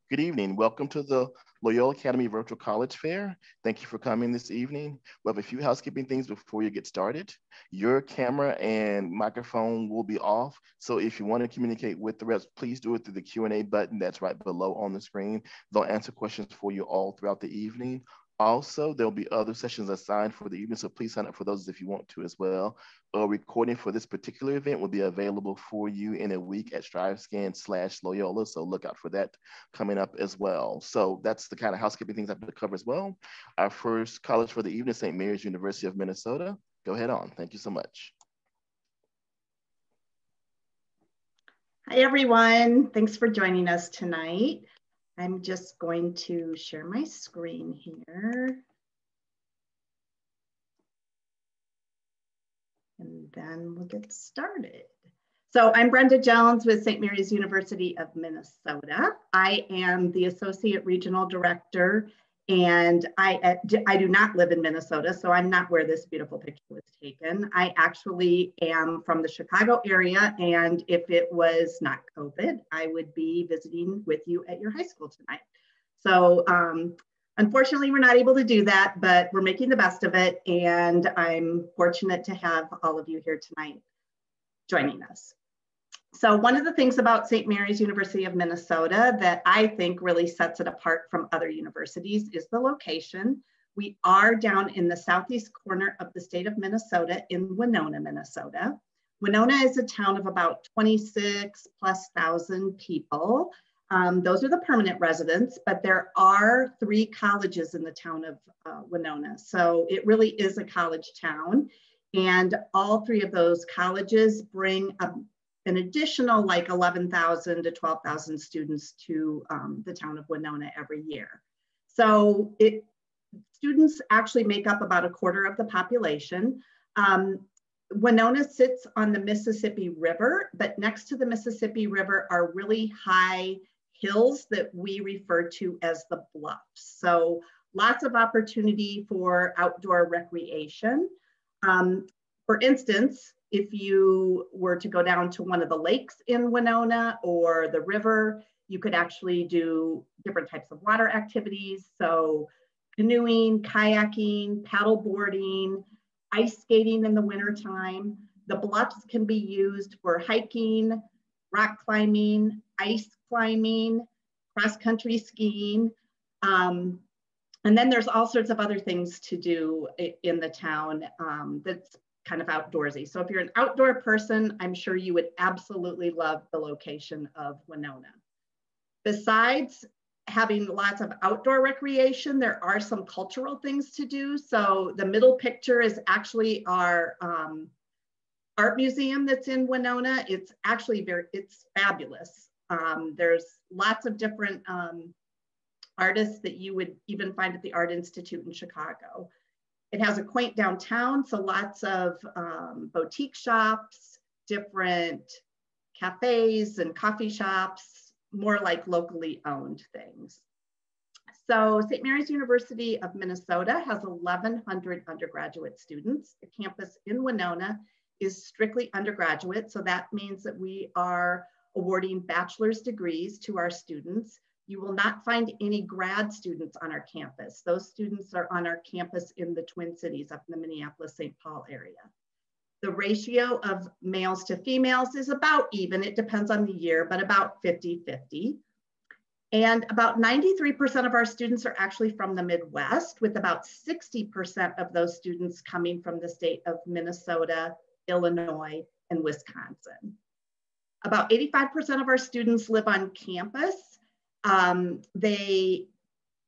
Good evening. Welcome to the Loyola Academy Virtual College Fair. Thank you for coming this evening. We have a few housekeeping things before you get started. Your camera and microphone will be off, so if you want to communicate with the reps, please do it through the Q&A button that's right below on the screen. They'll answer questions for you all throughout the evening. Also, there'll be other sessions assigned for the evening, so please sign up for those if you want to as well. A recording for this particular event will be available for you in a week at StriveScan/Loyola, so look out for that coming up as well. So that's the kind of housekeeping things I have to cover as well. Our first college for the evening, St. Mary's University of Minnesota. Go ahead on. Thank you so much. Hi, everyone. Thanks for joining us tonight. I'm just going to share my screen here. And then we'll get started. So I'm Brenda Jones with St. Mary's University of Minnesota. I am the Associate Regional Director, and I do not live in Minnesota, so I'm not where this beautiful picture was taken. I actually am from the Chicago area, and if it was not COVID, I would be visiting with you at your high school tonight. So unfortunately, we're not able to do that, but we're making the best of it, and I'm fortunate to have all of you here tonight joining us. So one of the things about St. Mary's University of Minnesota that I think really sets it apart from other universities is the location. We are down in the southeast corner of the state of Minnesota in Winona, Minnesota. Winona is a town of about 26,000+ people. Those are the permanent residents, but there are 3 colleges in the town of Winona. So it really is a college town. And all 3 of those colleges bring an additional like 11,000 to 12,000 students to the town of Winona every year. So students actually make up about 1/4 of the population. Winona sits on the Mississippi River, but next to the Mississippi River are really high hills that we refer to as the bluffs. So lots of opportunity for outdoor recreation. For instance, if you were to go down to one of the lakes in Winona or the river, you could actually do different types of water activities. So canoeing, kayaking, paddle boarding, ice skating in the wintertime. The bluffs can be used for hiking, rock climbing, ice climbing, cross-country skiing. And then there's all sorts of other things to do in the town that's kind of outdoorsy. So if you're an outdoor person, I'm sure you would absolutely love the location of Winona. Besides having lots of outdoor recreation, there are some cultural things to do. So the middle picture is actually our art museum that's in Winona. It's actually it's fabulous. There's lots of different artists that you would even find at the Art Institute in Chicago. It has a quaint downtown, so lots of boutique shops, different cafes and coffee shops, more like locally owned things. So St. Mary's University of Minnesota has 1,100 undergraduate students. The campus in Winona is strictly undergraduate, so that means that we are awarding bachelor's degrees to our students. You will not find any grad students on our campus. Those students are on our campus in the Twin Cities up in the Minneapolis-St. Paul area. The ratio of males to females is about even. It depends on the year, but about 50-50. And about 93% of our students are actually from the Midwest, with about 60% of those students coming from the state of Minnesota, Illinois, and Wisconsin. About 85% of our students live on campus.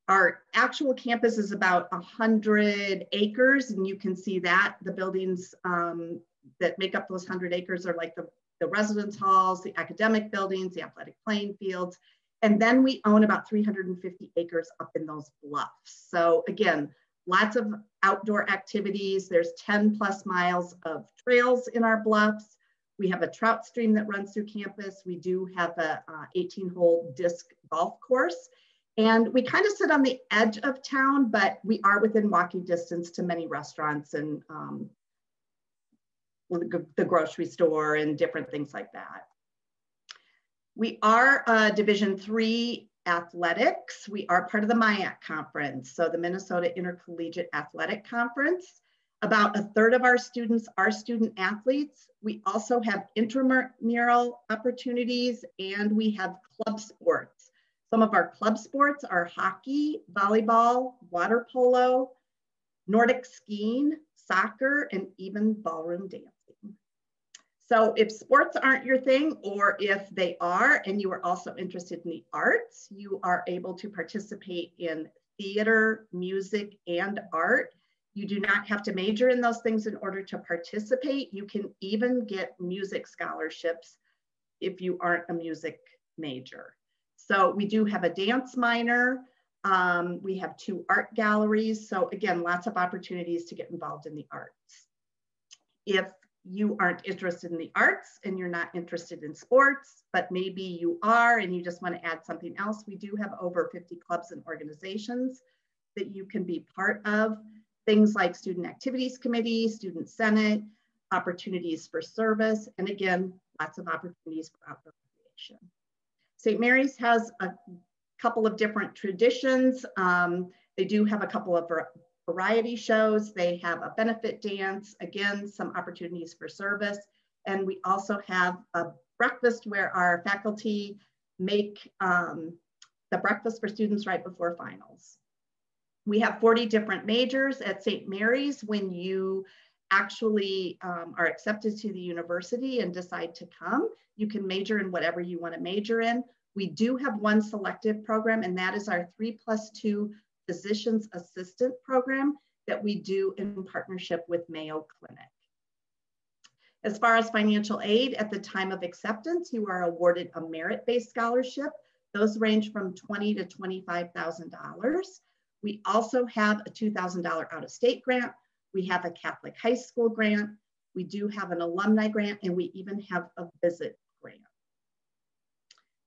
Our actual campus is about 100 acres, and you can see that the buildings that make up those 100 acres are like the residence halls, the academic buildings, the athletic playing fields, and then we own about 350 acres up in those bluffs. So again, lots of outdoor activities. There's 10+ miles of trails in our bluffs. We have a trout stream that runs through campus. We do have a 18-hole disc golf course. And we kind of sit on the edge of town, but we are within walking distance to many restaurants and the grocery store and different things like that. We are a Division III athletics, we are part of the MIAC conference, so the Minnesota Intercollegiate Athletic Conference. About a third of our students are student athletes. We also have intramural opportunities, and we have club sports. Some of our club sports are hockey, volleyball, water polo, Nordic skiing, soccer, and even ballroom dancing. So if sports aren't your thing, or if they are, and you are also interested in the arts, you are able to participate in theater, music, and art. You do not have to major in those things in order to participate. You can even get music scholarships if you aren't a music major. So we do have a dance minor. We have 2 art galleries. So again, lots of opportunities to get involved in the arts. If you aren't interested in the arts and you're not interested in sports, but maybe you are and you just want to add something else, we do have over 50 clubs and organizations that you can be part of. Things like Student Activities Committee, Student Senate, opportunities for service, and again, lots of opportunities for outdoor recreation. St. Mary's has a couple of different traditions. They do have a couple of variety shows. They have a benefit dance, again, some opportunities for service. And we also have a breakfast where our faculty make the breakfast for students right before finals. We have 40 different majors at St. Mary's. When you actually are accepted to the university and decide to come, you can major in whatever you want to major in. We do have one selective program, and that is our 3+2 physician's assistant program that we do in partnership with Mayo Clinic. As far as financial aid, at the time of acceptance, you are awarded a merit-based scholarship. Those range from $20,000 to $25,000. We also have a $2,000 out-of-state grant. We have a Catholic high school grant. We do have an alumni grant, and we even have a visit grant.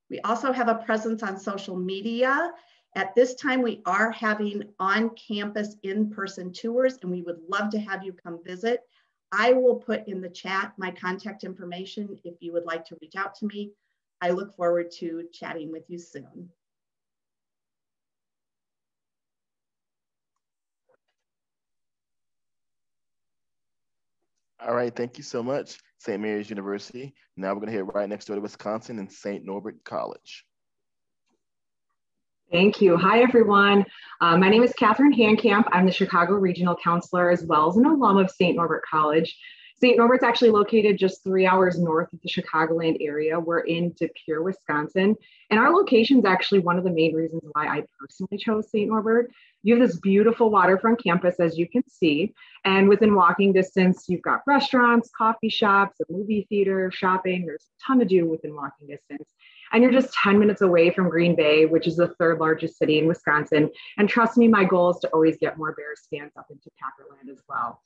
We also have a presence on social media. At this time, we are having on-campus in-person tours, and we would love to have you come visit. I will put in the chat my contact information if you would like to reach out to me. I look forward to chatting with you soon. All right, thank you so much, St. Mary's University. Now we're gonna head right next door to Wisconsin and St. Norbert College. Thank you. Hi, everyone. My name is Catherine Handcamp. I'm the Chicago Regional Counselor as well as an alum of St. Norbert College. St. Norbert's actually located just 3 hours north of the Chicagoland area. We're in De Pere, Wisconsin. And our location is actually one of the main reasons why I personally chose St. Norbert. You have this beautiful waterfront campus, as you can see. And within walking distance, you've got restaurants, coffee shops, a movie theater, shopping. There's a ton to do within walking distance. And you're just 10 minutes away from Green Bay, which is the 3rd largest city in Wisconsin. And trust me, my goal is to always get more Bears fans up into Packerland as well.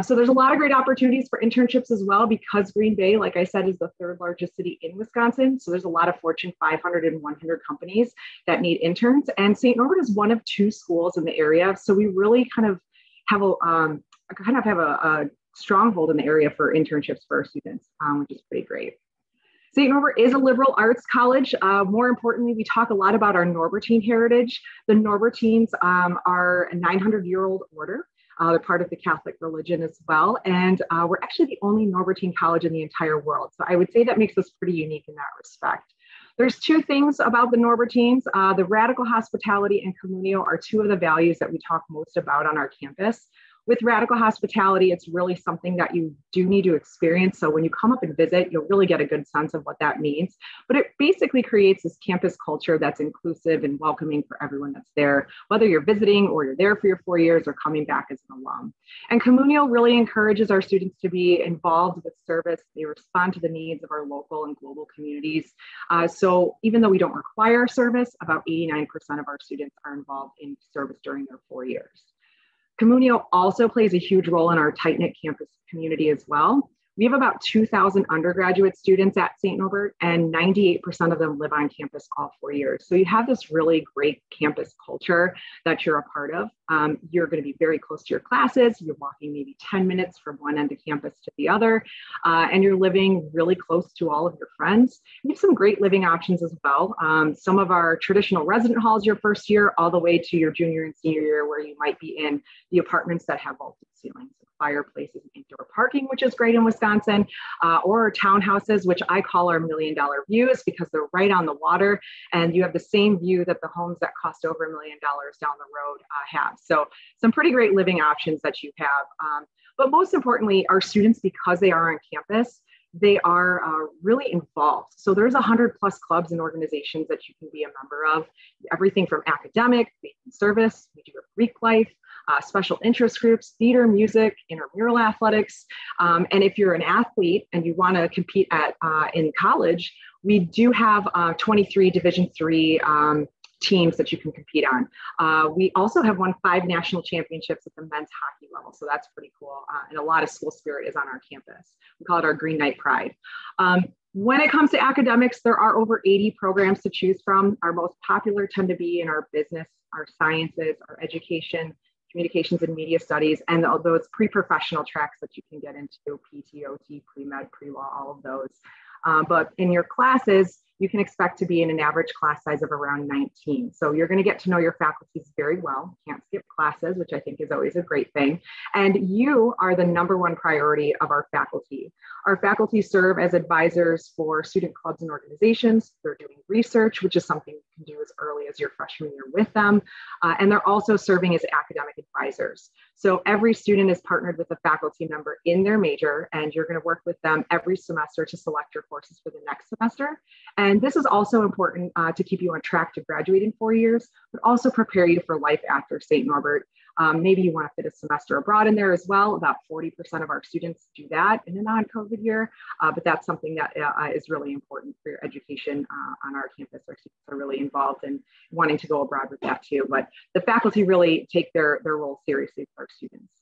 So there's a lot of great opportunities for internships as well, because Green Bay, like I said, is the 3rd largest city in Wisconsin. So there's a lot of Fortune 500 and 100 companies that need interns. And St. Norbert is one of 2 schools in the area. So we really kind of have a stronghold in the area for internships for our students, which is pretty great. St. Norbert is a liberal arts college. More importantly, we talk a lot about our Norbertine heritage. The Norbertines are a 900-year-old order. They're part of the Catholic religion as well. And we're actually the only Norbertine college in the entire world. So I would say that makes us pretty unique in that respect. There's 2 things about the Norbertines. The radical hospitality and communio are 2 of the values that we talk most about on our campus. With radical hospitality, it's really something that you do need to experience. So when you come up and visit, you'll really get a good sense of what that means. But it basically creates this campus culture that's inclusive and welcoming for everyone that's there, whether you're visiting or you're there for your 4 years or coming back as an alum. And communio really encourages our students to be involved with service. They respond to the needs of our local and global communities. So even though we don't require service, about 89% of our students are involved in service during their 4 years. Communio also plays a huge role in our tight-knit campus community as well. We have about 2,000 undergraduate students at St. Norbert, and 98% of them live on campus all 4 years. So you have this really great campus culture that you're a part of. You're going to be very close to your classes. You're walking maybe 10 minutes from one end of campus to the other, and you're living really close to all of your friends. We have some great living options as well. Some of our traditional resident halls your first year, all the way to your junior and senior year, where you might be in the apartments that have vaulted ceilings, fireplaces, and indoor parking, which is great in Wisconsin, or townhouses, which I call our $1 million views because they're right on the water, and you have the same view that the homes that cost over $1 million down the road have. So some pretty great living options that you have. But most importantly, our students, because they are on campus, they are really involved. So there's 100+ clubs and organizations that you can be a member of, everything from academic, faith and service, we do a Greek life, special interest groups, theater, music, intramural athletics. And if you're an athlete and you want to compete in college, we do have 23 Division III teams that you can compete on. We also have won 5 national championships at the men's hockey level. So that's pretty cool. And a lot of school spirit is on our campus. We call it our Green Knight Pride. When it comes to academics, there are over 80 programs to choose from. Our most popular tend to be in our business, our sciences, our education, communications and media studies, and those pre-professional tracks that you can get into, PT, OT, pre-med, pre-law, all of those. But in your classes, you can expect to be in an average class size of around 19. So you're going to get to know your faculties very well. Can't skip classes, which I think is always a great thing. And you are the #1 priority of our faculty. Our faculty serve as advisors for student clubs and organizations. They're doing research, which is something you can do as early as your freshman year with them. And they're also serving as academic advisors. So every student is partnered with a faculty member in their major, and you're going to work with them every semester to select your courses for the next semester. And this is also important to keep you on track to graduate in 4 years, but also prepare you for life after St. Norbert. Maybe you want to fit a semester abroad in there as well. About 40% of our students do that in a non-COVID year, but that's something that is really important for your education on our campus. Our students are really involved in wanting to go abroad with that too, but the faculty really take their role seriously with our students.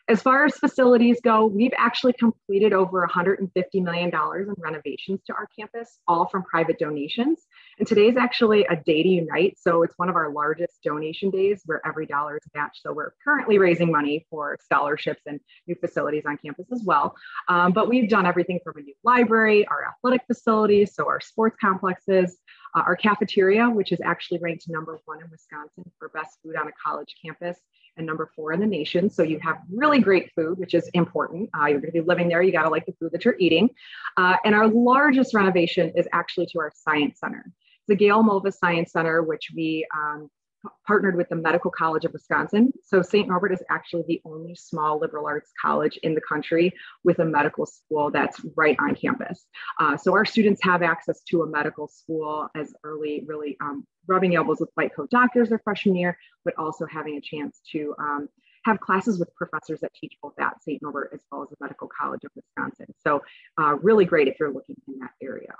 As far as facilities go, we've actually completed over $150 million in renovations to our campus, all from private donations. And today is actually a day to unite. So it's one of our largest donation days where every dollar is matched. So we're currently raising money for scholarships and new facilities on campus as well. But we've done everything from a new library, our athletic facilities, so our sports complexes, our cafeteria, which is actually ranked #1 in Wisconsin for best food on a college campus, and #4 in the nation. So you have really great food, which is important. You're going to be living there. You got to like the food that you're eating. And our largest renovation is actually to our science center. The Gail Mulvis Science Center, which we partnered with the Medical College of Wisconsin. So St. Norbert is actually the only small liberal arts college in the country with a medical school that's right on campus. So our students have access to a medical school as early, really rubbing elbows with white coat doctors their freshman year, but also having a chance to have classes with professors that teach both at St. Norbert as well as the Medical College of Wisconsin. So really great if you're looking in that area.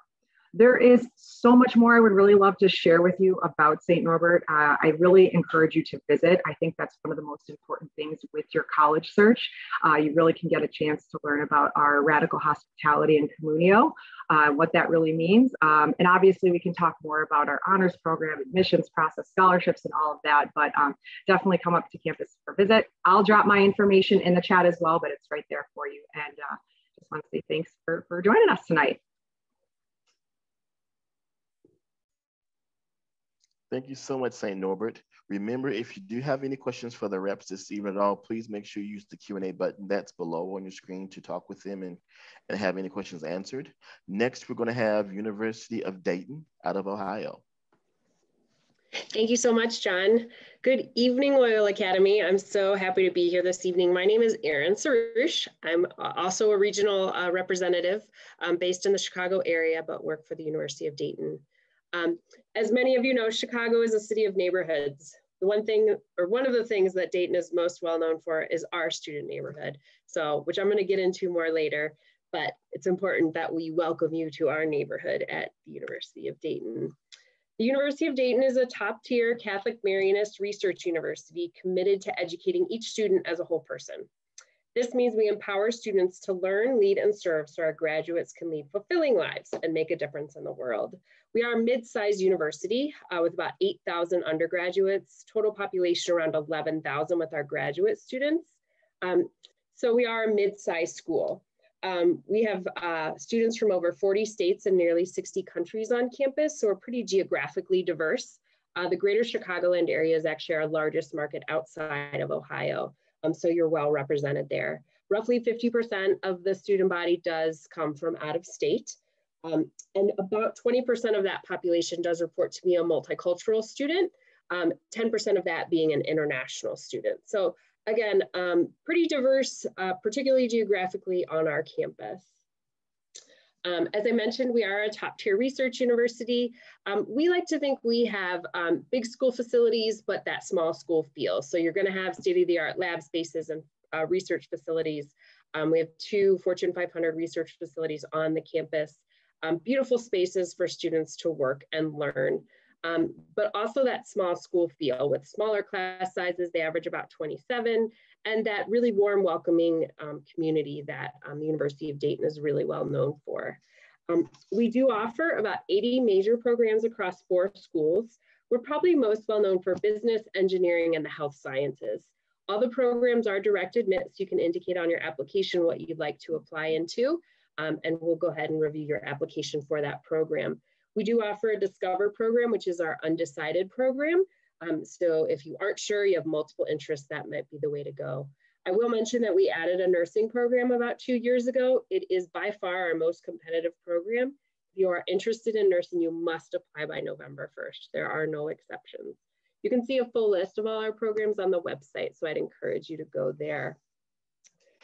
There is so much more I would really love to share with you about St. Norbert. I really encourage you to visit. I think that's one of the most important things with your college search. You really can get a chance to learn about our radical hospitality and communio, what that really means. And obviously we can talk more about our honors program, admissions process, scholarships, and all of that, but definitely come up to campus for a visit. I'll drop my information in the chat as well, but it's right there for you. And just want to say thanks for joining us tonight. Thank you so much, St. Norbert. Remember, if you do have any questions for the reps this evening at all, please make sure you use the Q&A button that's below on your screen to talk with them and have any questions answered. Next, we're going to have University of Dayton out of Ohio. Thank you so much, John. Good evening, Loyola Academy. I'm so happy to be here this evening. My name is Erin Sarush. I'm also a regional representative based in the Chicago area, but work for the University of Dayton. As many of you know, Chicago is a city of neighborhoods. The one thing, or one of the things that Dayton is most well known for is our student neighborhood. So, which I'm going to get into more later, but it's important that we welcome you to our neighborhood at the University of Dayton. The University of Dayton is a top-tier Catholic Marianist research university committed to educating each student as a whole person. This means we empower students to learn, lead, and serve so our graduates can lead fulfilling lives and make a difference in the world. We are a mid-sized university with about 8,000 undergraduates, total population around 11,000 with our graduate students. So we are a mid-sized school. We have students from over 40 states and nearly 60 countries on campus, so we're pretty geographically diverse. The greater Chicagoland area is actually our largest market outside of Ohio. So you're well represented there. Roughly 50% of the student body does come from out of state. And about 20% of that population does report to be a multicultural student, 10% of that being an international student. So again, pretty diverse, particularly geographically on our campus. As I mentioned, we are a top tier research university. We like to think we have big school facilities, but that small school feel. So you're gonna have state-of-the-art lab spaces and research facilities. We have 2 Fortune 500 research facilities on the campus. Beautiful spaces for students to work and learn. But also that small school feel with smaller class sizes. They average about 27, and that really warm, welcoming community that the University of Dayton is really well known for. We do offer about 80 major programs across 4 schools. We're probably most well known for business, engineering, and the health sciences. All the programs are direct admit, so you can indicate on your application what you'd like to apply into, and we'll go ahead and review your application for that program. We do offer a Discover program, which is our undecided program. So if you aren't sure, you have multiple interests, that might be the way to go. I will mention that we added a nursing program about 2 years ago. It is by far our most competitive program. If you are interested in nursing, you must apply by November 1st. There are no exceptions. You can see a full list of all our programs on the website, so I'd encourage you to go there.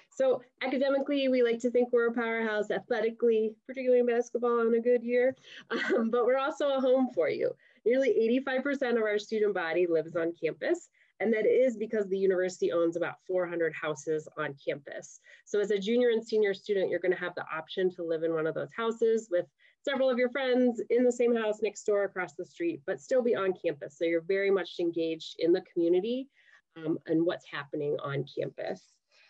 So academically, we like to think we're a powerhouse. Athletically, particularly in basketball on a good year, but we're also a home for you. Nearly 85% of our student body lives on campus, and that is because the university owns about 400 houses on campus. So as a junior and senior student, you're gonna have the option to live in one of those houses with several of your friends in the same house next door across the street, but still be on campus. So you're very much engaged in the community and what's happening on campus.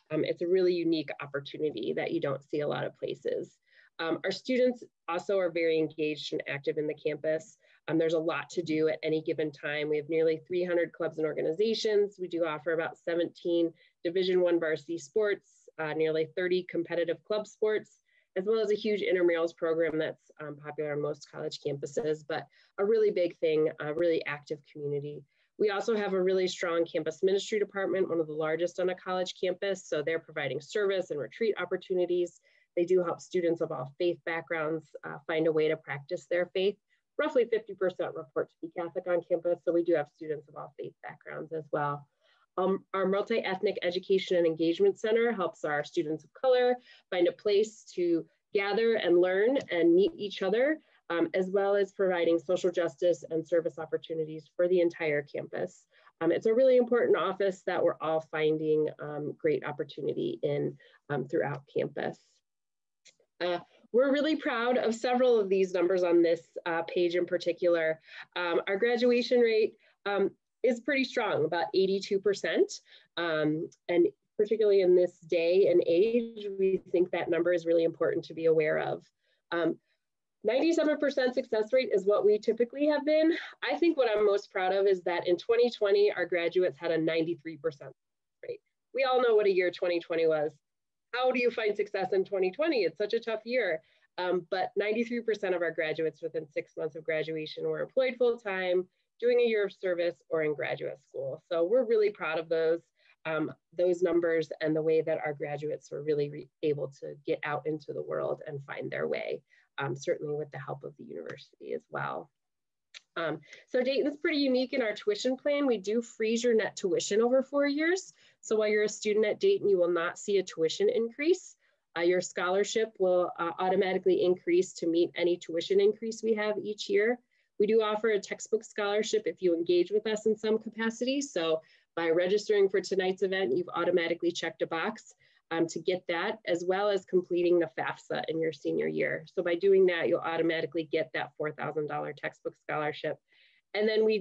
It's a really unique opportunity that you don't see a lot of places. Our students also are very engaged and active in the campus. There's a lot to do at any given time. We have nearly 300 clubs and organizations. We do offer about 17 Division I varsity sports, nearly 30 competitive club sports, as well as a huge intramurals program that's popular on most college campuses, but a really big thing, a really active community. We also have a really strong campus ministry department, one of the largest on a college campus. So they're providing service and retreat opportunities. They do help students of all faith backgrounds find a way to practice their faith. Roughly 50% report to be Catholic on campus. So we do have students of all faith backgrounds as well. Our multi-ethnic education and engagement center helps our students of color find a place to gather and learn and meet each other, as well as providing social justice and service opportunities for the entire campus. It's a really important office that we're all finding great opportunity in throughout campus. We're really proud of several of these numbers on this page in particular. Our graduation rate is pretty strong, about 82%. And particularly in this day and age, we think that number is really important to be aware of. 97% success rate is what we typically have been. I think what I'm most proud of is that in 2020, our graduates had a 93% rate. We all know what a year 2020 was. How do you find success in 2020? It's such a tough year. But 93% of our graduates within 6 months of graduation were employed full-time, doing a year of service, or in graduate school. So we're really proud of those numbers and the way that our graduates were really able to get out into the world and find their way, certainly with the help of the university as well. So Dayton's pretty unique in our tuition plan. We do freeze your net tuition over 4 years. So while you're a student at Dayton, you will not see a tuition increase. Your scholarship will automatically increase to meet any tuition increase we have each year. We do offer a textbook scholarship if you engage with us in some capacity. So by registering for tonight's event, you've automatically checked a box to get that, as well as completing the FAFSA in your senior year. So by doing that, you'll automatically get that $4,000 textbook scholarship. And then we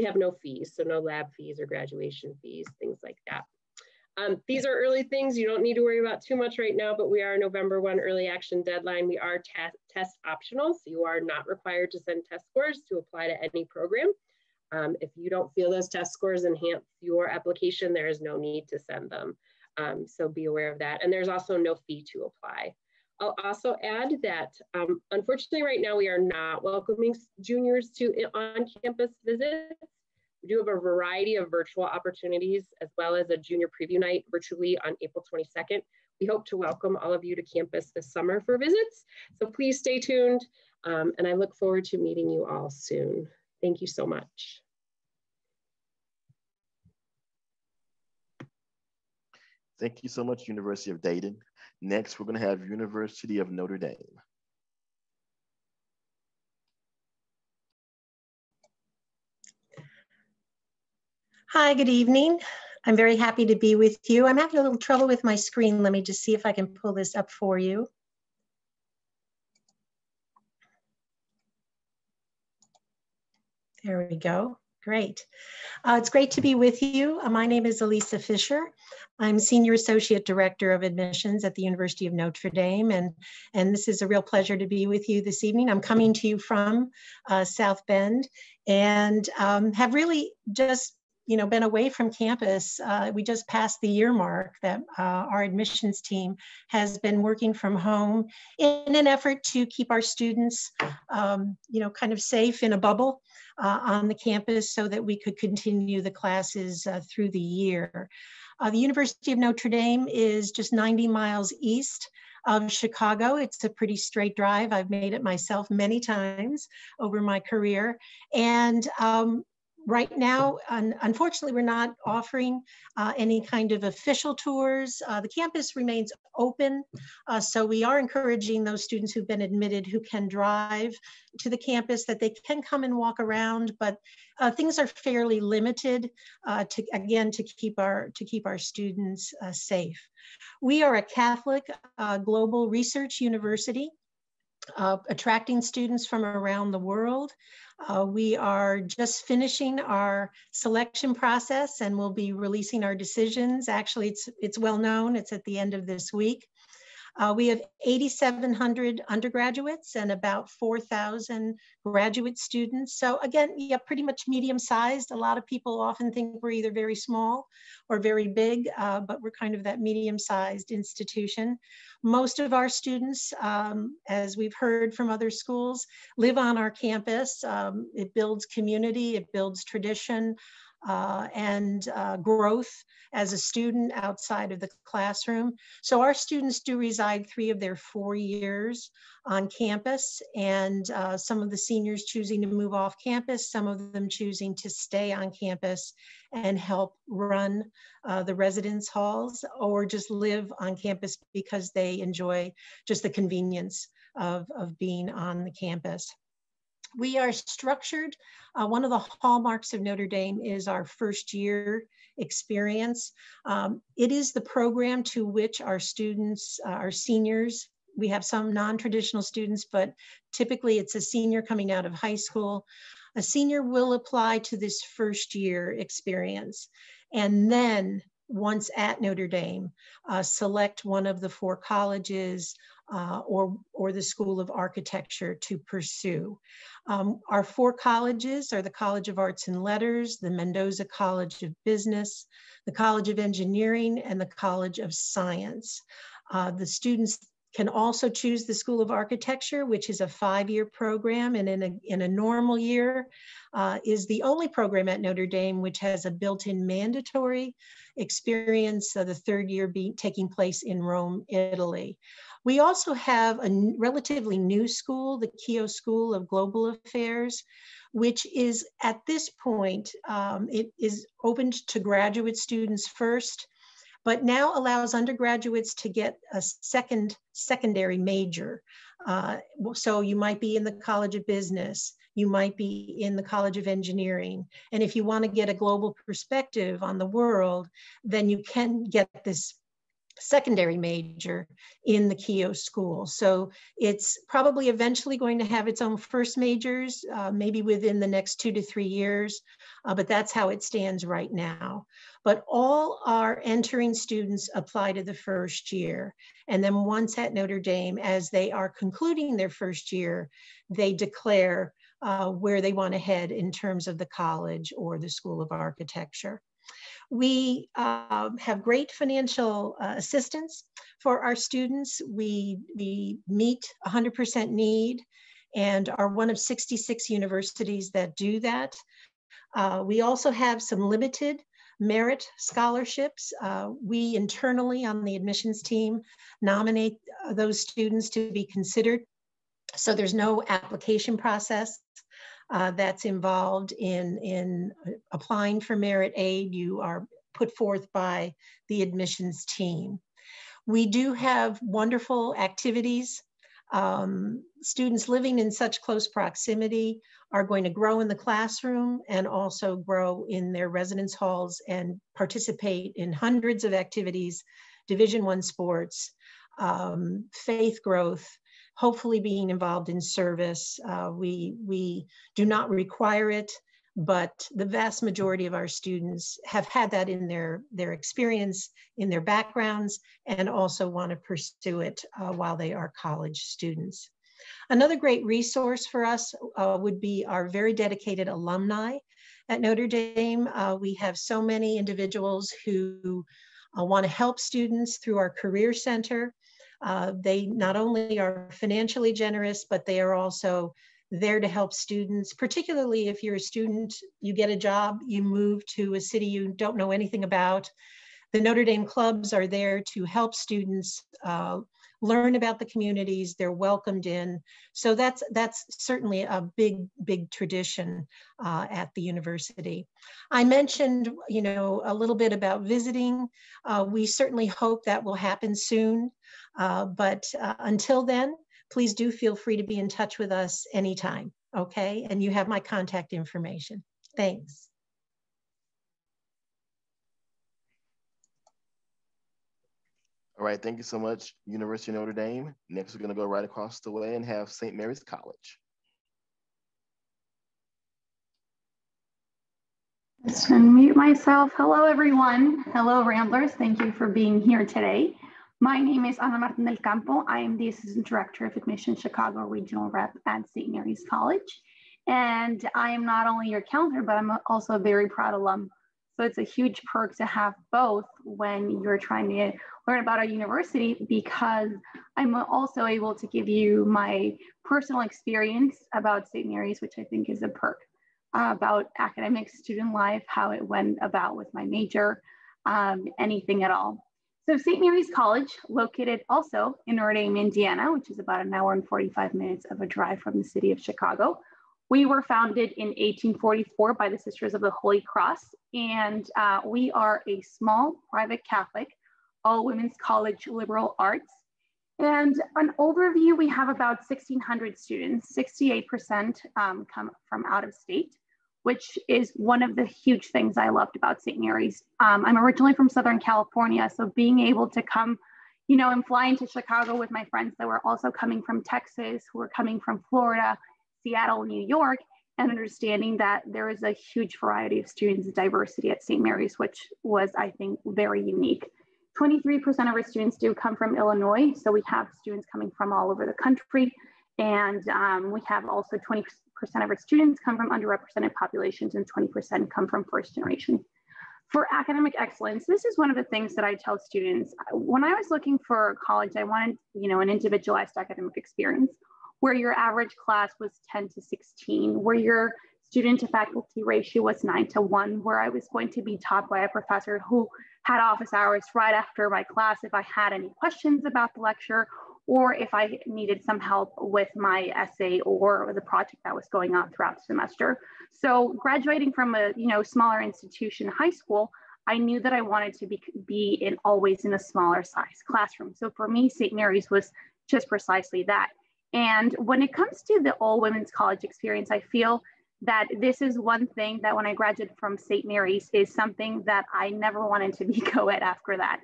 have no fees, so no lab fees or graduation fees, things like that. These are early things. You don't need to worry about too much right now, but we are November 1 early action deadline. We are test optional, so you are not required to send test scores to apply to any program. If you don't feel those test scores enhance your application, there is no need to send them. So be aware of that. And there's also no fee to apply. I'll also add that unfortunately right now we are not welcoming juniors to on-campus visits. We do have a variety of virtual opportunities as well as a junior preview night virtually on April 22nd. We hope to welcome all of you to campus this summer for visits. So please stay tuned and I look forward to meeting you all soon. Thank you so much. Thank you so much, University of Dayton. Next, we're going to have University of Notre Dame. Hi, good evening. I'm very happy to be with you. I'm having a little trouble with my screen. Let me just see if I can pull this up for you. There we go. Great. It's great to be with you. My name is Elisa Fisher. I'm Senior Associate Director of Admissions at the University of Notre Dame, and this is a real pleasure to be with you this evening. I'm coming to you from South Bend and have really just been away from campus. We just passed the year mark that our admissions team has been working from home in an effort to keep our students, kind of safe in a bubble on the campus so that we could continue the classes through the year. The University of Notre Dame is just 90 miles east of Chicago. It's a pretty straight drive. I've made it myself many times over my career. And right now, unfortunately, we're not offering any kind of official tours. The campus remains open, so we are encouraging those students who've been admitted who can drive to the campus that they can come and walk around, but things are fairly limited to keep our students safe. We are a Catholic global research university, attracting students from around the world. We are just finishing our selection process and we'll be releasing our decisions. Actually, it's well known, it's at the end of this week. We have 8,700 undergraduates and about 4,000 graduate students. So again, yeah, pretty much medium-sized. A lot of people often think we're either very small or very big, but we're kind of that medium-sized institution. Most of our students, as we've heard from other schools, live on our campus. It builds community, it builds tradition, and growth as a student outside of the classroom. So our students do reside 3 of their 4 years on campus, and some of the seniors choosing to move off campus, some of them choosing to stay on campus and help run the residence halls, or just live on campus because they enjoy just the convenience of being on the campus. We are structured. One of the hallmarks of Notre Dame is our first year experience. It is the program to which our students, our seniors, we have some non-traditional students, but typically it's a senior coming out of high school. A senior will apply to this first year experience. And then once at Notre Dame, select one of the 4 colleges or the School of Architecture to pursue. Our 4 colleges are the College of Arts and Letters, the Mendoza College of Business, the College of Engineering, and the College of Science. The students can also choose the School of Architecture, which is a 5-year program, and in a normal year is the only program at Notre Dame which has a built-in mandatory experience, the 3rd year taking place in Rome, Italy. We also have a relatively new school, the Keough School of Global Affairs, which is at this point, it is opened to graduate students first, but now allows undergraduates to get a secondary major. So you might be in the College of Business, you might be in the College of Engineering. And if you want to get a global perspective on the world, then you can get this secondary major in the Keough school. So it's probably eventually going to have its own first majors, maybe within the next 2 to 3 years, but that's how it stands right now. But all our entering students apply to the first year. And then once at Notre Dame, as they are concluding their first year, they declare where they want to head in terms of the college or the School of Architecture. We have great financial assistance for our students. We meet 100% need and are one of 66 universities that do that. We also have some limited merit scholarships. We internally on the admissions team nominate those students to be considered. So there's no application process that's involved in applying for merit aid. You are put forth by the admissions team. We do have wonderful activities. Students living in such close proximity are going to grow in the classroom and also grow in their residence halls and participate in hundreds of activities, Division I sports, faith growth, hopefully being involved in service. We do not require it, but the vast majority of our students have had that in their experience, in their backgrounds, and also want to pursue it while they are college students. Another great resource for us would be our very dedicated alumni at Notre Dame. We have so many individuals who want to help students through our Career Center. They not only are financially generous, but they are also there to help students, particularly if you're a student, you get a job, you move to a city you don't know anything about. The Notre Dame clubs are there to help students learn about the communities they're welcomed in. So that's certainly a big tradition at the university. I mentioned, a little bit about visiting. We certainly hope that will happen soon. But until then, please do feel free to be in touch with us anytime, okay? And you have my contact information. Thanks. All right, thank you so much, University of Notre Dame. Next, we're gonna go right across the way and have St. Mary's College. Just unmute myself. Hello, everyone. Hello, Ramblers. Thank you for being here today. My name is Ana Martin del Campo. I am the Assistant Director of Admissions Chicago Regional Rep at St. Mary's College. And I am not only your counselor, but I'm also a very proud alum. So it's a huge perk to have both when you're trying to learn about our university, because I'm also able to give you my personal experience about St. Mary's, which I think is a perk, about academic student life, how it went about with my major, anything at all. So St. Mary's College, located also in Notre Dame, Indiana, which is about an hour and 45 minutes of a drive from the city of Chicago. We were founded in 1844 by the Sisters of the Holy Cross, and we are a small private Catholic, all-women's college, liberal arts. And an overview, we have about 1,600 students, 68% come from out of state, which is one of the huge things I loved about St. Mary's. I'm originally from Southern California, so being able to come, and fly into Chicago with my friends that were also coming from Texas, who were coming from Florida, Seattle, New York, and understanding that there is a huge variety of students diversity at St. Mary's, which was, I think, very unique. 23% of our students do come from Illinois, so we have students coming from all over the country, and we have also 20% of our students come from underrepresented populations and 20% come from first generation. For academic excellence, this is one of the things that I tell students. When I was looking for college, I wanted, an individualized academic experience where your average class was 10 to 16, where your student to faculty ratio was 9-to-1, where I was going to be taught by a professor who had office hours right after my class if I had any questions about the lecture, or if I needed some help with my essay or the project that was going on throughout the semester. So graduating from a smaller institution, high school, I knew that I wanted to be always in a smaller size classroom. So for me, St. Mary's was just precisely that. And when it comes to the all-women's college experience, I feel that this is one thing that when I graduated from St. Mary's is something that I never wanted to be co-ed after that.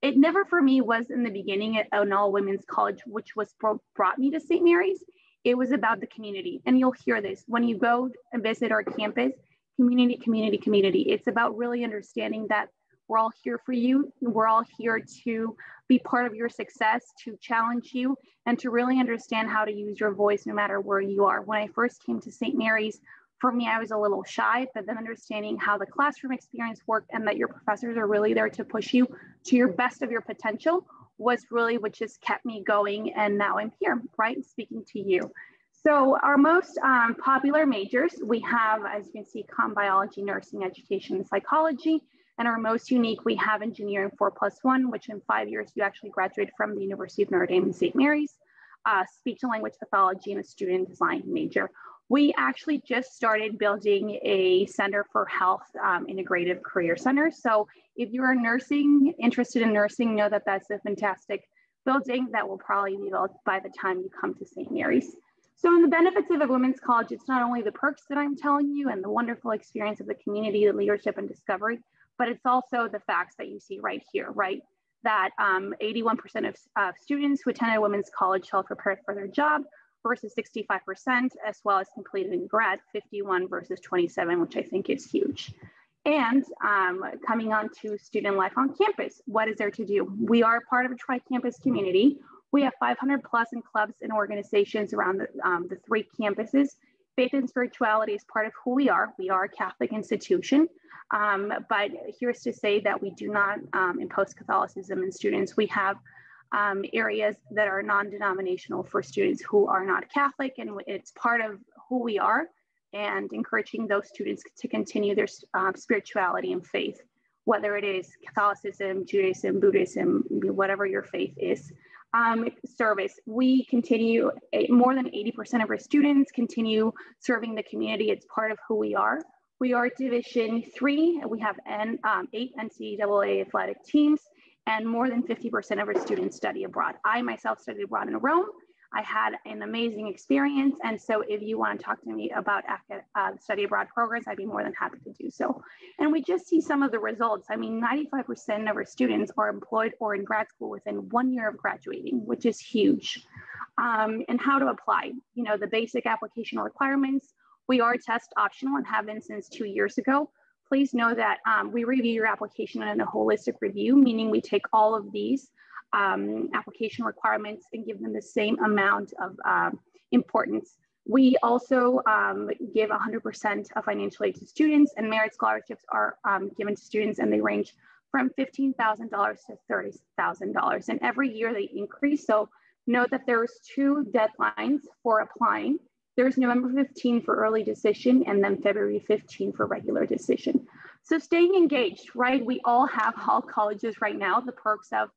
it never for me was in the beginning an all women's college, which was brought me to St. Mary's. It was about the community. And you'll hear this when you go and visit our campus, community, community, community. It's about really understanding that we're all here for you. We're all here to be part of your success, to challenge you, and to really understand how to use your voice no matter where you are. When I first came to St. Mary's, for me, I was a little shy, but then understanding how the classroom experience worked and that your professors are really there to push you to your best of your potential was really what just kept me going. And now I'm here, right, speaking to you. So our most popular majors, we have, as you can see, comm biology, nursing, education, and psychology. And our most unique, we have engineering 4+1, which in 5 years, you actually graduate from the University of Notre Dame and St. Mary's, speech and language pathology, and a student design major. We actually just started building a Center for Health Integrative Career Center. So if you're nursing, interested in nursing, know that that's a fantastic building that will probably be built by the time you come to St. Mary's. So in the benefits of a women's college, it's not only the perks that I'm telling you and the wonderful experience of the community, the leadership and discovery, but it's also the facts that you see right here, right? That 81% of students who attend a women's college felt prepared for their job, versus 65%, as well as completed in grad, 51 versus 27, which I think is huge. And coming on to student life on campus, what is there to do? We are part of a tri-campus community. We have 500 plus in clubs and organizations around the 3 campuses. Faith and spirituality is part of who we are. We are a Catholic institution, but here's to say that we do not impose Catholicism in students. We have areas that are non-denominational for students who are not Catholic, and it's part of who we are, and encouraging those students to continue their spirituality and faith, whether it is Catholicism, Judaism, Buddhism, whatever your faith is. Service, we continue, more than 80% of our students continue serving the community. It's part of who we are. We are Division III. We have 8 NCAA athletic teams, and more than 50% of our students study abroad. I myself studied abroad in Rome. I had an amazing experience. And so if you want to talk to me about study abroad programs, I'd be more than happy to do so. And we just see some of the results. I mean, 95% of our students are employed or in grad school within 1 year of graduating, which is huge. And how to apply, you know, the basic application requirements. We are test optional and have been since 2 years ago. Please know that we review your application in a holistic review, meaning we take all of these application requirements and give them the same amount of importance. We also give 100% of financial aid to students, and merit scholarships are given to students, and they range from $15,000 to $30,000. And every year they increase. So note that there's 2 deadlines for applying. There's November 15 for early decision, and then February 15 for regular decision. So staying engaged, right? We all have all colleges right now, the perks of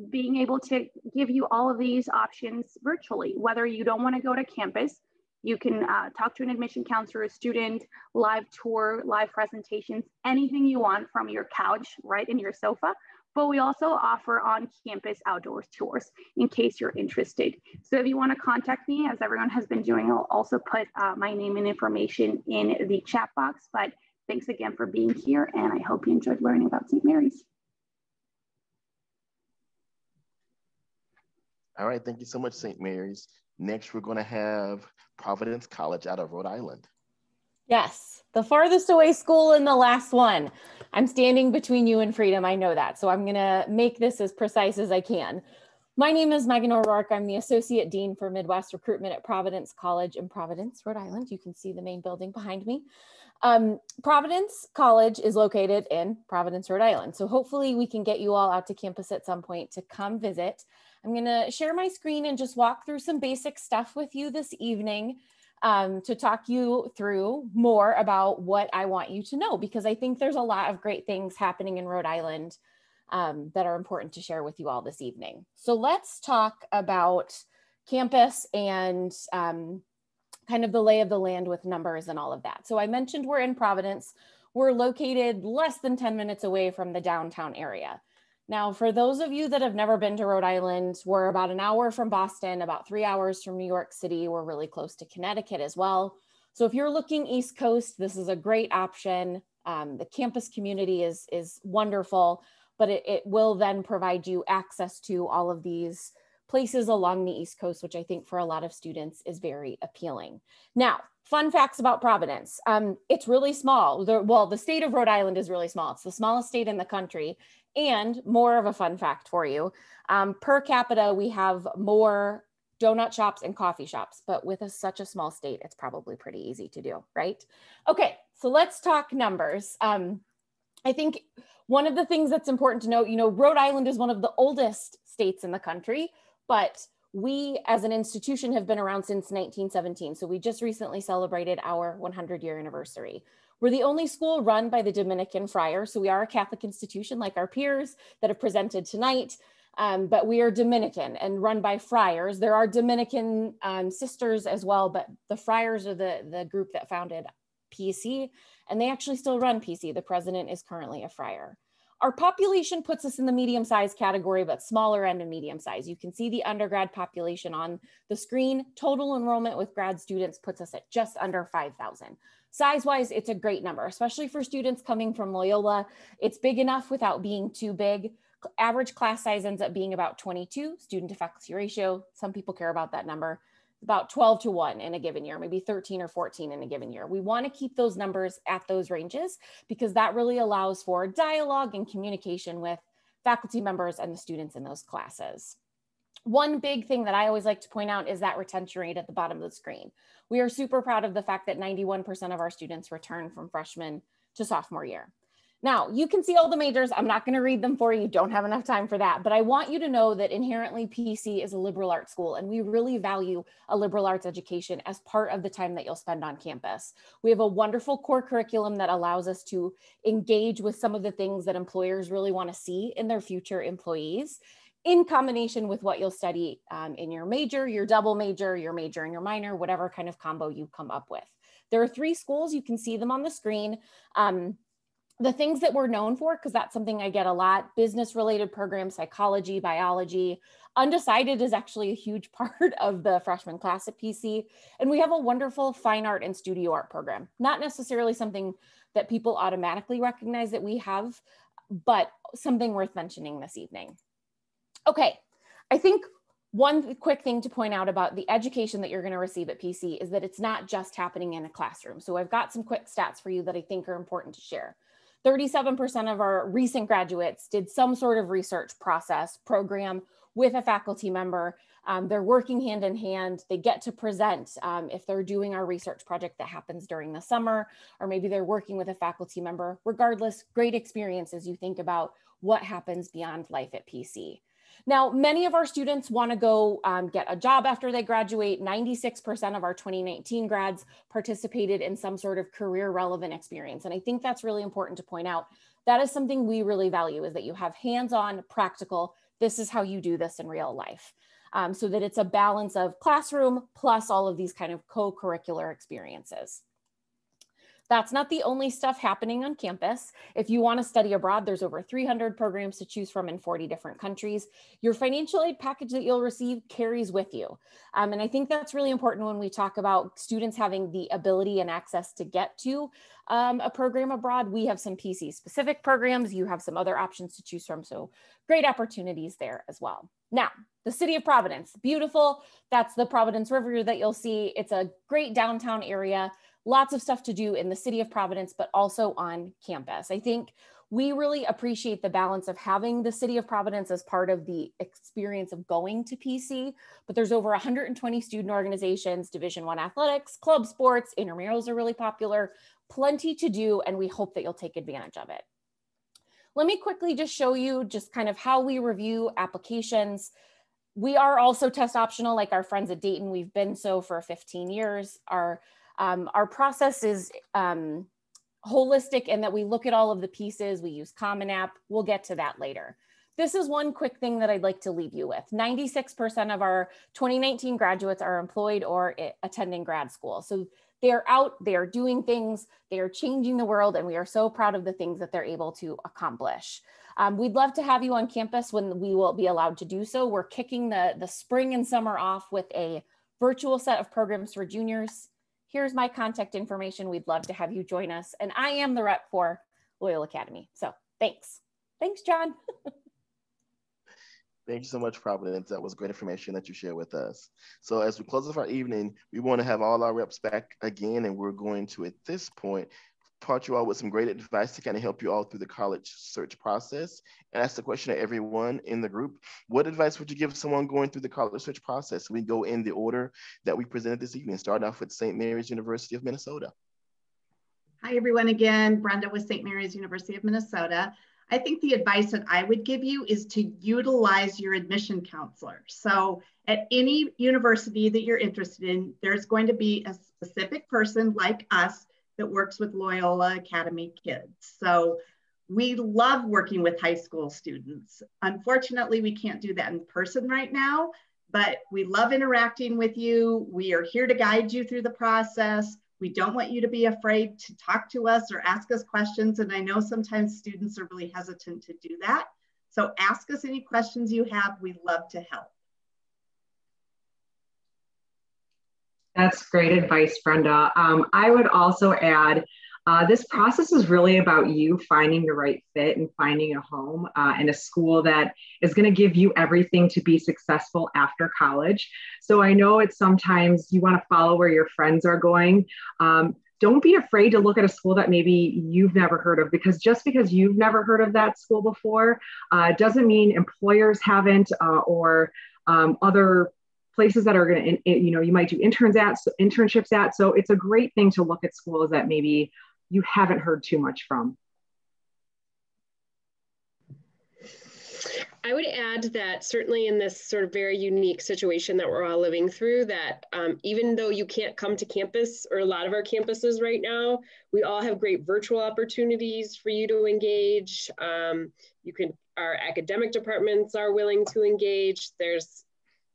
being able to give you all of these options virtually. Whether you don't want to go to campus, you can talk to an admission counselor, a student, live tour, live presentations, anything you want from your couch, right, in your sofa. But we also offer on-campus outdoor tours in case you're interested. So if you want to contact me, as everyone has been doing, I'll also put my name and information in the chat box. But thanks again for being here, and I hope you enjoyed learning about St. Mary's. All right, thank you so much, St. Mary's. Next, we're going to have Providence College out of Rhode Island. Yes, the farthest away school and the last one. I'm standing between you and freedom, I know that. So I'm gonna make this as precise as I can. My name is Megan O'Rourke. I'm the Associate Dean for Midwest Recruitment at Providence College in Providence, Rhode Island. You can see the main building behind me. Providence College is located in Providence, Rhode Island. So hopefully we can get you all out to campus at some point to come visit. I'm gonna share my screen and just walk through some basic stuff with you this evening to talk you through more about what I want you to know, because I think there's a lot of great things happening in Rhode Island that are important to share with you all this evening. So let's talk about campus and kind of the lay of the land with numbers and all of that. So I mentioned we're in Providence. We're located less than 10 minutes away from the downtown area. Now, for those of you that have never been to Rhode Island, we're about an hour from Boston, about 3 hours from New York City. We're really close to Connecticut as well. So if you're looking East Coast, this is a great option. The campus community is wonderful. but it will then provide you access to all of these places along the East Coast, which I think for a lot of students is very appealing. Now, fun facts about Providence. It's really small. The state of Rhode Island is really small. It's the smallest state in the country. And more of a fun fact for you, per capita, we have more donut shops and coffee shops, but with such a small state, it's probably pretty easy to do, right? Okay, so let's talk numbers. I think one of the things that's important to note, Rhode Island is one of the oldest states in the country, but we as an institution have been around since 1917. So we just recently celebrated our 100-year anniversary. We're the only school run by the Dominican friar. So we are a Catholic institution like our peers that have presented tonight, but we are Dominican and run by friars. There are Dominican sisters as well, but the friars are the group that founded PC, and they actually still run PC. The president is currently a friar. Our population puts us in the medium size category, but smaller end of medium size. You can see the undergrad population on the screen. Total enrollment with grad students puts us at just under 5,000. Size-wise, it's a great number, especially for students coming from Loyola. It's big enough without being too big. Average class size ends up being about 22, student to faculty ratio. Some people care about that number. About 12 to 1 in a given year, maybe 13 or 14 in a given year. We want to keep those numbers at those ranges because that really allows for dialogue and communication with faculty members and the students in those classes. One big thing that I always like to point out is that retention rate at the bottom of the screen. We are super proud of the fact that 91% of our students return from freshman to sophomore year. Now, you can see all the majors. I'm not going to read them for you. Don't have enough time for that. But I want you to know that inherently PC is a liberal arts school, and we really value a liberal arts education as part of the time that you'll spend on campus. We have a wonderful core curriculum that allows us to engage with some of the things that employers really want to see in their future employees, in combination with what you'll study in your major, your double major, your major and your minor, whatever kind of combo you come up with. There are 3 schools. You can see them on the screen. The things that we're known for, because that's something I get a lot: business related programs, psychology, biology. Undecided is actually a huge part of the freshman class at PC. And we have a wonderful fine art and studio art program. Not necessarily something that people automatically recognize that we have, but something worth mentioning this evening. Okay, I think one quick thing to point out about the education that you're going to receive at PC is that it's not just happening in a classroom. So I've got some quick stats for you that I think are important to share. 37% of our recent graduates did some sort of research process program with a faculty member. They're working hand in hand. They get to present if they're doing our research project that happens during the summer, or maybe they're working with a faculty member. Regardless, great experience as you think about what happens beyond life at PC. Now, many of our students want to go get a job after they graduate. 96% of our 2019 grads participated in some sort of career relevant experience. And I think that's really important to point out. That is something we really value, is that you have hands-on, practical, this is how you do this in real life. So that it's a balance of classroom plus all of these kind of co-curricular experiences. That's not the only stuff happening on campus. If you want to study abroad, there's over 300 programs to choose from in 40 different countries. Your financial aid package that you'll receive carries with you. And I think that's really important when we talk about students having the ability and access to get to a program abroad. We have some PC specific programs. You have some other options to choose from. So great opportunities there as well. Now, the city of Providence, beautiful. That's the Providence River that you'll see. It's a great downtown area. Lots of stuff to do in the city of Providence, but also on campus. I think we really appreciate the balance of having the city of Providence as part of the experience of going to PC, but there's over 120 student organizations, Division I athletics, club sports, intramurals are really popular, plenty to do, and we hope that you'll take advantage of it. Let me quickly just show you just kind of how we review applications. We are also test optional, like our friends at Dayton. We've been so for 15 years. Our process is holistic in that we look at all of the pieces. We use Common App. We'll get to that later. This is one quick thing that I'd like to leave you with. 96% of our 2019 graduates are employed or attending grad school. So they're out, they are doing things, they are changing the world, and we are so proud of the things that they're able to accomplish. We'd love to have you on campus when we will be allowed to do so. We're kicking the spring and summer off with a virtual set of programs for juniors. Here's my contact information. We'd love to have you join us. And I am the rep for Loyola Academy. So thanks. Thanks, John. Thank you so much, Providence. That was great information that you shared with us. So as we close off our evening, we want to have all our reps back again, and we're going to, at this point, part you all with some great advice to kind of help you all through the college search process. And ask the question to everyone in the group: what advice would you give someone going through the college search process? We go in the order that we presented this evening, starting off with St. Mary's University of Minnesota. Hi, everyone. Again, Brenda with St. Mary's University of Minnesota. I think the advice that I would give you is to utilize your admission counselor. So at any university that you're interested in, there's going to be a specific person like us that works with Loyola Academy kids. So we love working with high school students. Unfortunately, we can't do that in person right now, but we love interacting with you. We are here to guide you through the process. We don't want you to be afraid to talk to us or ask us questions. And I know sometimes students are really hesitant to do that. So ask us any questions you have. We'd love to help. That's great advice, Brenda. I would also add, this process is really about you finding the right fit and finding a home in a school that is going to give you everything to be successful after college. So I know it's sometimes you want to follow where your friends are going. Don't be afraid to look at a school that maybe you've never heard of, because just because you've never heard of that school before doesn't mean employers haven't or other places that are going to, you might do internships at. So it's a great thing to look at schools that maybe you haven't heard too much from. I would add that certainly in this sort of very unique situation that we're all living through, that even though you can't come to campus or a lot of our campuses right now, we all have great virtual opportunities for you to engage. Our academic departments are willing to engage. There's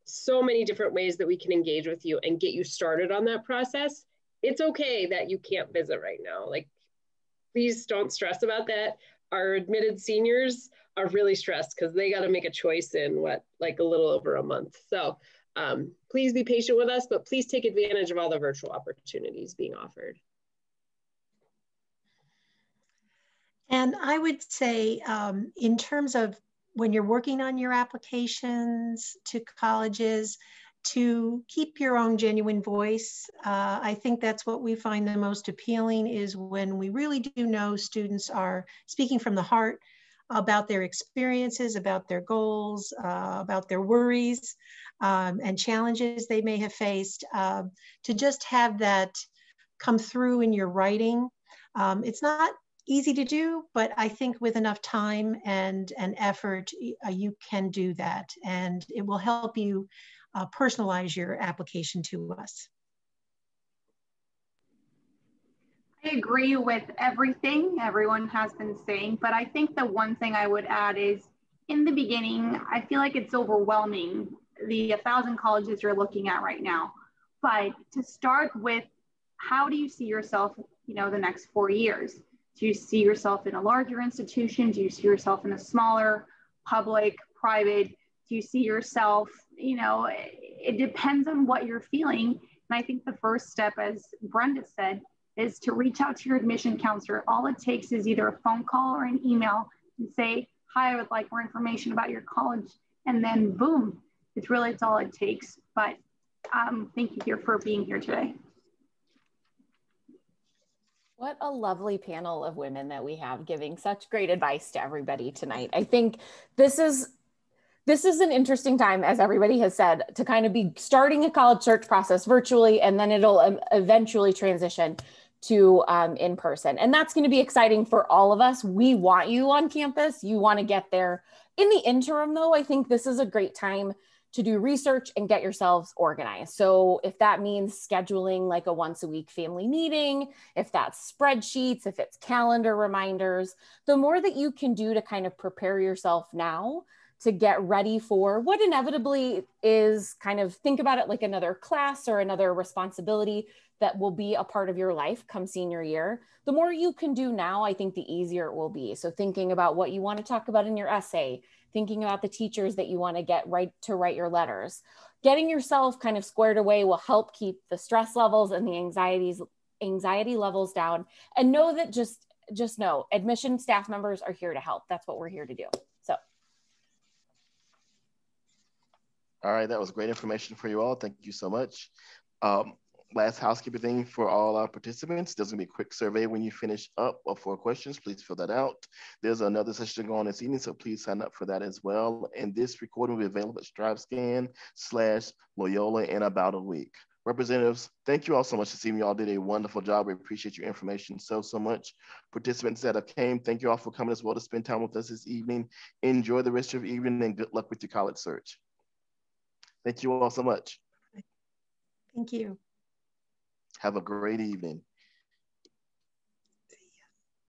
so many different ways that we can engage with you and get you started on that process. It's okay that you can't visit right now. Like, please don't stress about that. Our admitted seniors are really stressed because they got to make a choice in like a little over a month. So please be patient with us, but please take advantage of all the virtual opportunities being offered. And I would say in terms of when you're working on your applications to colleges, to keep your own genuine voice. I think that's what we find the most appealing, is when we really do know students are speaking from the heart about their experiences, about their goals, about their worries and challenges they may have faced. To just have that come through in your writing. It's not easy to do, but I think with enough time and effort, you can do that, and it will help you personalize your application to us. I agree with everything everyone has been saying, but I think the one thing I would add is, in the beginning, I feel like it's overwhelming, the 1,000 colleges you're looking at right now. But to start with, how do you see yourself, the next 4 years? Do you see yourself in a larger institution? Do you see yourself in a smaller, public, private? Do you see yourself, it depends on what you're feeling. And I think the first step, as Brenda said, is to reach out to your admission counselor. All it takes is either a phone call or an email and say, hi, I would like more information about your college. And then boom, it's all it takes. But thank you for being here today. What a lovely panel of women that we have, giving such great advice to everybody tonight. I think this is an interesting time, as everybody has said, to kind of be starting a college search process virtually, and then it'll eventually transition to in person. And that's going to be exciting for all of us. We want you on campus. You want to get there. In the interim, though, I think this is a great time to do research and get yourselves organized. So if that means scheduling like a once-a-week family meeting, if that's spreadsheets, if it's calendar reminders, the more that you can do to kind of prepare yourself now to get ready for what inevitably is, kind of think about it like another class or another responsibility that will be a part of your life come senior year. The more you can do now, I think the easier it will be. So thinking about what you want to talk about in your essay, thinking about the teachers that you want to get right to write your letters, getting yourself kind of squared away will help keep the stress levels and the anxiety levels down. And know that just just know admission staff members are here to help. That's what we're here to do. So. All right, that was great information for you all. Thank you so much. Last housekeeping thing for all our participants. There's gonna be a quick survey when you finish up or for questions. Please fill that out. There's another session going on this evening, so please sign up for that as well. And this recording will be available at StriveScan/Loyola in about a week. Representatives, thank you all so much this evening. You all did a wonderful job. We appreciate your information so much. Participants that have came, thank you all for coming as well to spend time with us this evening. Enjoy the rest of your evening and good luck with your college search. Thank you all so much. Thank you. Have a great evening.